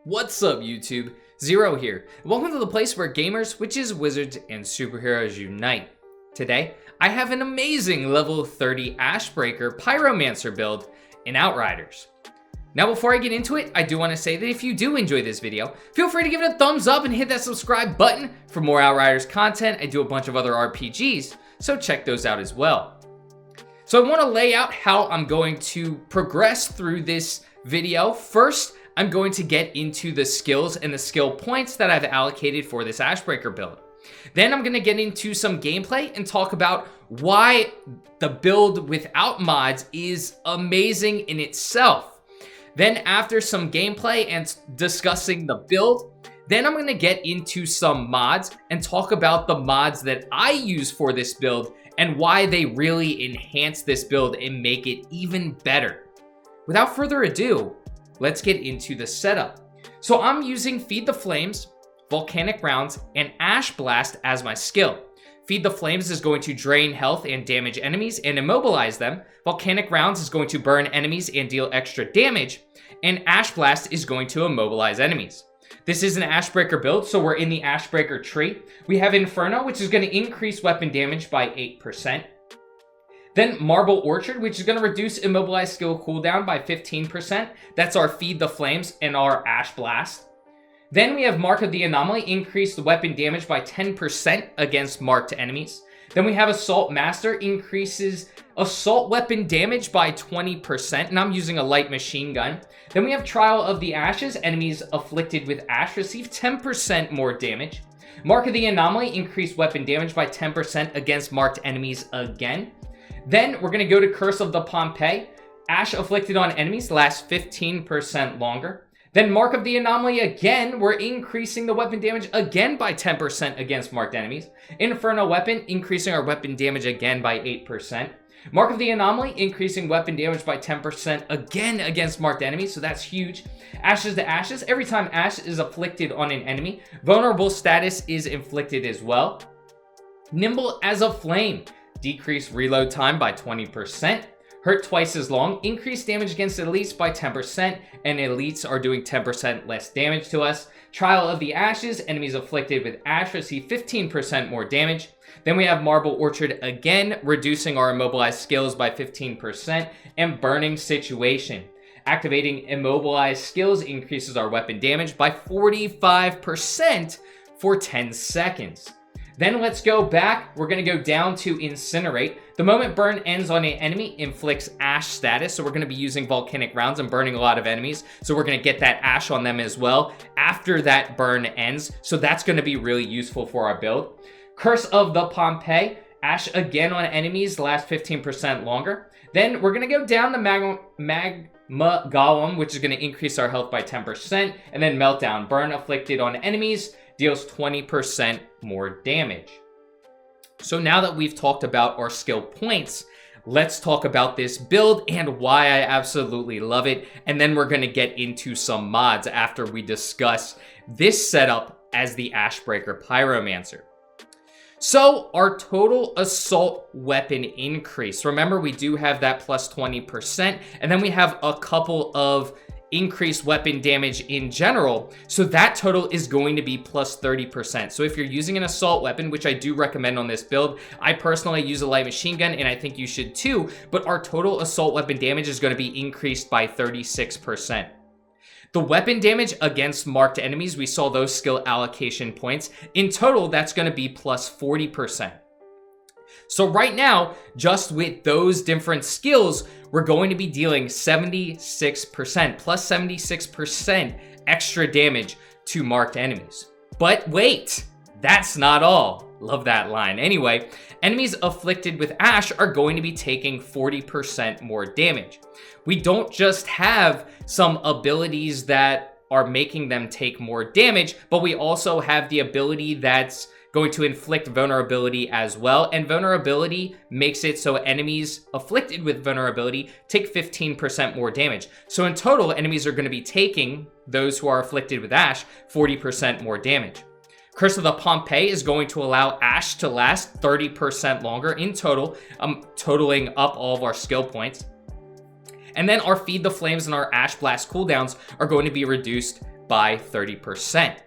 What's up YouTube? Zero here. Welcome to the place where gamers, witches, wizards, and superheroes unite. Today, I have an amazing level 30 Ash Breaker Pyromancer build in Outriders. Now before I get into it, I do want to say that if you do enjoy this video, feel free to give it a thumbs up and hit that subscribe button for more Outriders content. I do a bunch of other RPGs, so check those out as well. So I want to lay out how I'm going to progress through this video. First, I'm going to get into the skills and the skill points that I've allocated for this Ash Breaker build. Then I'm going to get into some gameplay and talk about why the build without mods is amazing in itself. Then after some gameplay and discussing the build, then I'm going to get into some mods and talk about the mods that I use for this build and why they really enhance this build and make it even better. Without further ado, let's get into the setup. So I'm using Feed the Flames, Volcanic Rounds, and Ash Blast as my skill. Feed the Flames is going to drain health and damage enemies and immobilize them. Volcanic Rounds is going to burn enemies and deal extra damage. And Ash Blast is going to immobilize enemies. This is an Ash Breaker build, so we're in the Ash Breaker tree. We have Inferno, which is going to increase weapon damage by 8%. Then Marble Orchard, which is going to reduce immobilized skill cooldown by 15%. That's our Feed the Flames and our Ash Blast. Then we have Mark of the Anomaly, increase the weapon damage by 10% against marked enemies. Then we have Assault Master, increases assault weapon damage by 20%, and I'm using a light machine gun. Then we have Trial of the Ashes, enemies afflicted with ash receive 10% more damage. Mark of the Anomaly, increase weapon damage by 10% against marked enemies again. Then we're going to go to Curse of the Pompeii. Ash afflicted on enemies lasts 15% longer. Then Mark of the Anomaly again, we're increasing the weapon damage again by 10% against marked enemies. Inferno Weapon, increasing our weapon damage again by 8%. Mark of the Anomaly, increasing weapon damage by 10% again against marked enemies, so that's huge. Ashes to Ashes, every time Ash is afflicted on an enemy, vulnerable status is inflicted as well. Nimble as a Flame, decrease reload time by 20%. Hurt twice as long, increase damage against elites by 10%, and elites are doing 10% less damage to us. Trial of the Ashes, enemies afflicted with ash receive 15% more damage. Then we have Marble Orchard again, reducing our immobilized skills by 15%, and Burning Situation. Activating immobilized skills increases our weapon damage by 45% for 10 seconds. Then let's go back. We're going to go down to Incinerate. The moment burn ends on an enemy, inflicts ash status. So we're going to be using Volcanic Rounds and burning a lot of enemies. So we're going to get that ash on them as well after that burn ends. So that's going to be really useful for our build. Curse of the Pompeii. Ash again on enemies, lasts 15% longer. Then we're going to go down the Magma Golem, which is going to increase our health by 10%. And then Meltdown. Burn afflicted on enemies, deals 20% more damage. So now that we've talked about our skill points, let's talk about this build and why I absolutely love it. And then we're going to get into some mods after we discuss this setup as the Ash Breaker Pyromancer. So our total assault weapon increase. Remember, we do have that plus 20%, and then we have a couple of increased weapon damage in general, so that total is going to be plus 30%. So if you're using an assault weapon, which I do recommend on this build, I personally use a light machine gun, and I think you should too, but our total assault weapon damage is going to be increased by 36%. The weapon damage against marked enemies, we saw those skill allocation points. In total, that's going to be plus 40%. So right now, just with those different skills, we're going to be dealing 76%, plus 76% extra damage to marked enemies. But wait, that's not all. Love that line. Anyway, enemies afflicted with ash are going to be taking 40% more damage. We don't just have some abilities that are making them take more damage, but we also have the ability that's going to inflict vulnerability as well, and vulnerability makes it so enemies afflicted with vulnerability take 15% more damage. So in total, enemies are going to be taking, those who are afflicted with ash, 40% more damage. Curse of the Pompeii is going to allow ash to last 30% longer in total, totaling up all of our skill points. And then our Feed the Flames and our Ash Blast cooldowns are going to be reduced by 30%.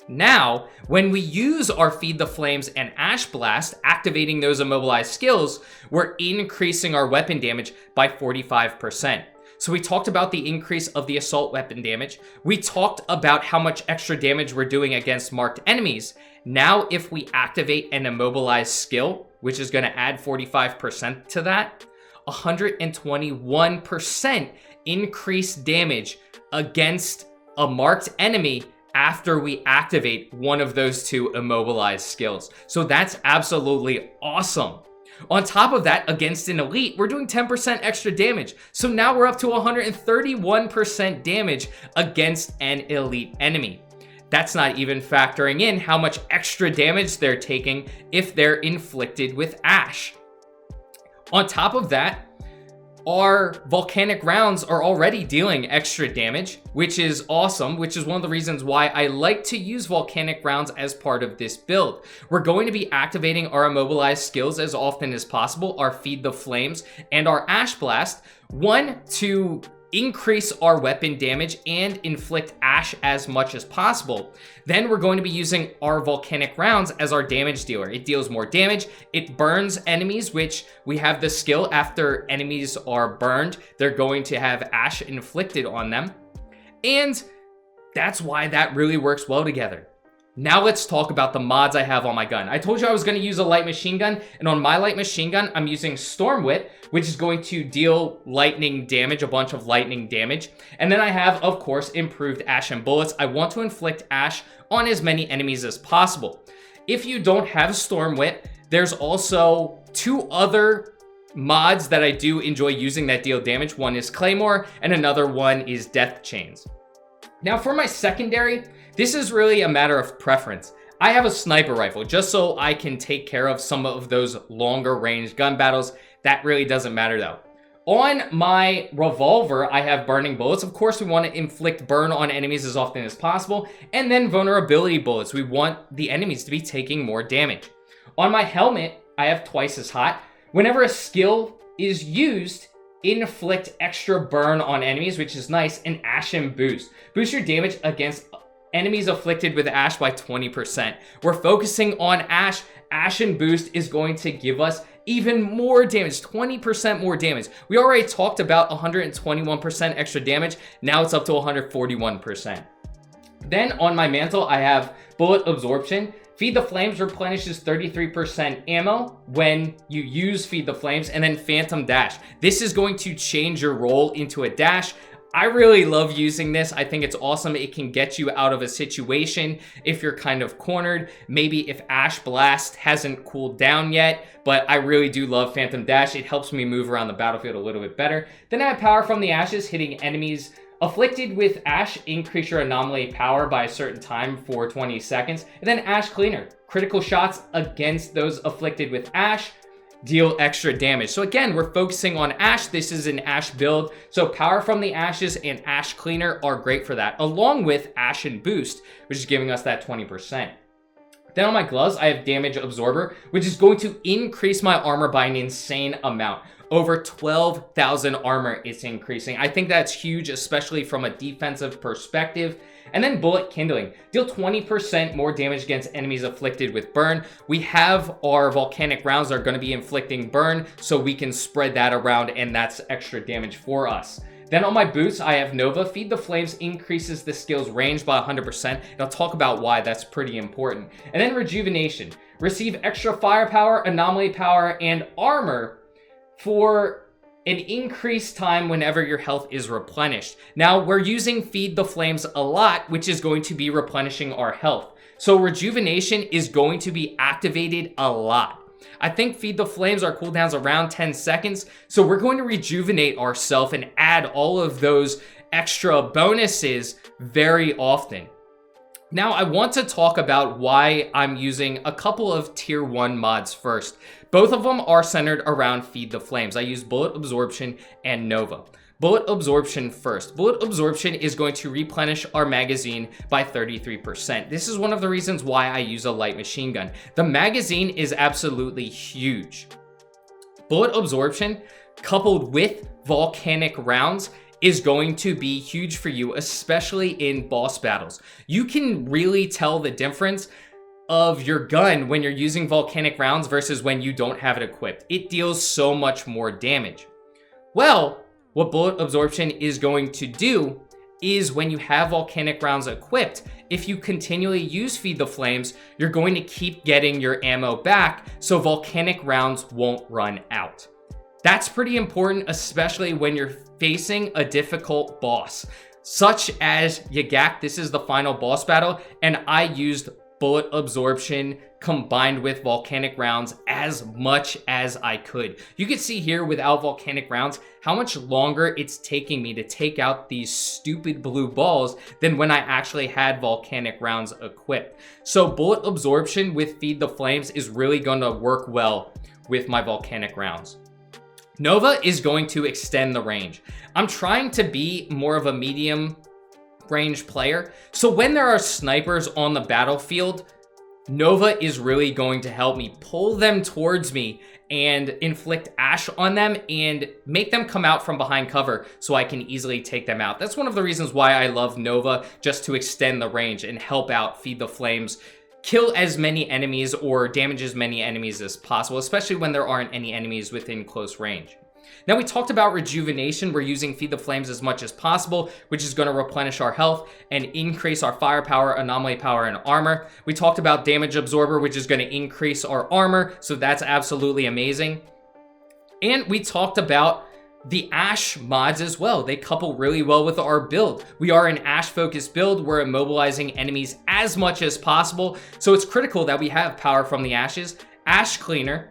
Now, when we use our Feed the Flames and Ash Blast, activating those immobilized skills, we're increasing our weapon damage by 45%. So we talked about the increase of the assault weapon damage. We talked about how much extra damage we're doing against marked enemies. Now, if we activate an immobilized skill, which is going to add 45% to that, 121% increased damage against a marked enemy after we activate one of those two immobilized skills. So that's absolutely awesome. On top of that, against an elite, we're doing 10% extra damage. So now we're up to 131% damage against an elite enemy. That's not even factoring in how much extra damage they're taking if they're inflicted with Ash. On top of that, our volcanic rounds are already dealing extra damage, which is awesome, which is one of the reasons why I like to use volcanic rounds as part of this build. We're going to be activating our immobilized skills as often as possible, our Feed the Flames and our Ash Blast, one, to increase our weapon damage and inflict Ash as much as possible. Then we're going to be using our volcanic rounds as our damage dealer. It deals more damage, it burns enemies, which we have the skill after enemies are burned, they're going to have Ash inflicted on them. And that's why that really works well together. Now let's talk about the mods I have on my gun. I told you I was going to use a light machine gun, and on my light machine gun, I'm using Storm Wit, which is going to deal lightning damage, a bunch of lightning damage. And then I have, of course, improved Ash and Bullets. I want to inflict Ash on as many enemies as possible. If you don't have Storm Wit, there's also two other mods that I do enjoy using that deal damage. One is Claymore, and another one is Death Chains. Now for my secondary, this is really a matter of preference. I have a sniper rifle just so I can take care of some of those longer range gun battles. That really doesn't matter though. On my revolver, I have burning bullets. Of course, we want to inflict burn on enemies as often as possible. And then vulnerability bullets. We want the enemies to be taking more damage. On my helmet, I have twice as hot. Whenever a skill is used, inflict extra burn on enemies, which is nice, and Ash and Boost. Boost your damage against enemies afflicted with Ash by 20%. We're focusing on Ash. Ash and Boost is going to give us even more damage, 20% more damage. We already talked about 121% extra damage. Now it's up to 141%. Then on my mantle, I have Bullet Absorption. Feed the Flames replenishes 33% ammo when you use Feed the Flames, and then Phantom Dash. This is going to change your role into a dash. I really love using this. I think it's awesome. It can get you out of a situation if you're kind of cornered. Maybe if Ash Blast hasn't cooled down yet, but I really do love Phantom Dash. It helps me move around the battlefield a little bit better. Then I have Power from the Ashes, hitting enemies afflicted with Ash, increase your anomaly power by a certain time for 20 seconds. And then Ash Cleaner, critical shots against those afflicted with Ash, deal extra damage. So again, we're focusing on Ash. This is an Ash build. So Power from the Ashes and Ash Cleaner are great for that, along with Ash and Boost, which is giving us that 20%. Then on my gloves, I have Damage Absorber, which is going to increase my armor by an insane amount. Over 12,000 armor it's increasing. I think that's huge, especially from a defensive perspective. And then Bullet Kindling. Deal 20% more damage against enemies afflicted with burn. We have our volcanic rounds that are going to be inflicting burn, so we can spread that around, and that's extra damage for us. Then on my boots, I have Nova. Feed the Flames increases the skill's range by 100%, and I'll talk about why that's pretty important. And then Rejuvenation. Receive extra firepower, anomaly power, and armor for an increased time whenever your health is replenished. Now, we're using Feed the Flames a lot, which is going to be replenishing our health. So Rejuvenation is going to be activated a lot. I think Feed the Flames, our cooldown's around 10 seconds. So we're going to rejuvenate ourselves and add all of those extra bonuses very often. Now, I want to talk about why I'm using a couple of tier 1 mods first. Both of them are centered around Feed the Flames. I use Bullet Absorption and Nova. Bullet Absorption first. Bullet Absorption is going to replenish our magazine by 33%. This is one of the reasons why I use a light machine gun. The magazine is absolutely huge. Bullet Absorption coupled with volcanic rounds is going to be huge for you, especially in boss battles. You can really tell the difference of your gun when you're using volcanic rounds versus when you don't have it equipped. It deals so much more damage. Well, what bullet absorption is going to do is when you have volcanic rounds equipped, if you continually use Feed the Flames, you're going to keep getting your ammo back, so volcanic rounds won't run out. That's pretty important, especially when you're facing a difficult boss, such as Yagak. This is the final boss battle, and I used bullet absorption combined with volcanic rounds as much as I could. You can see here without volcanic rounds how much longer it's taking me to take out these stupid blue balls than when I actually had volcanic rounds equipped. So bullet absorption with Feed the Flames is really going to work well with my volcanic rounds. Nova is going to extend the range. I'm trying to be more of a medium range player, so when there are snipers on the battlefield, Nova is really going to help me pull them towards me and inflict ash on them and make them come out from behind cover so I can easily take them out. That's one of the reasons why I love Nova, just to extend the range and help out Feed the Flames kill as many enemies or damage as many enemies as possible, especially when there aren't any enemies within close range. Now, we talked about rejuvenation. We're using Feed the Flames as much as possible, which is going to replenish our health and increase our firepower, anomaly power, and armor. We talked about damage absorber, which is going to increase our armor, so that's absolutely amazing. And we talked about the Ash mods as well. They couple really well with our build. We are an Ash focused build. We're immobilizing enemies as much as possible, so it's critical that we have power from the Ashes, Ash Cleaner,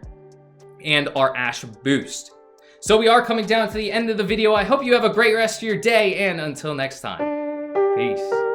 and our Ash Boost. So we are coming down to the end of the video. I hope you have a great rest of your day, and until next time, peace.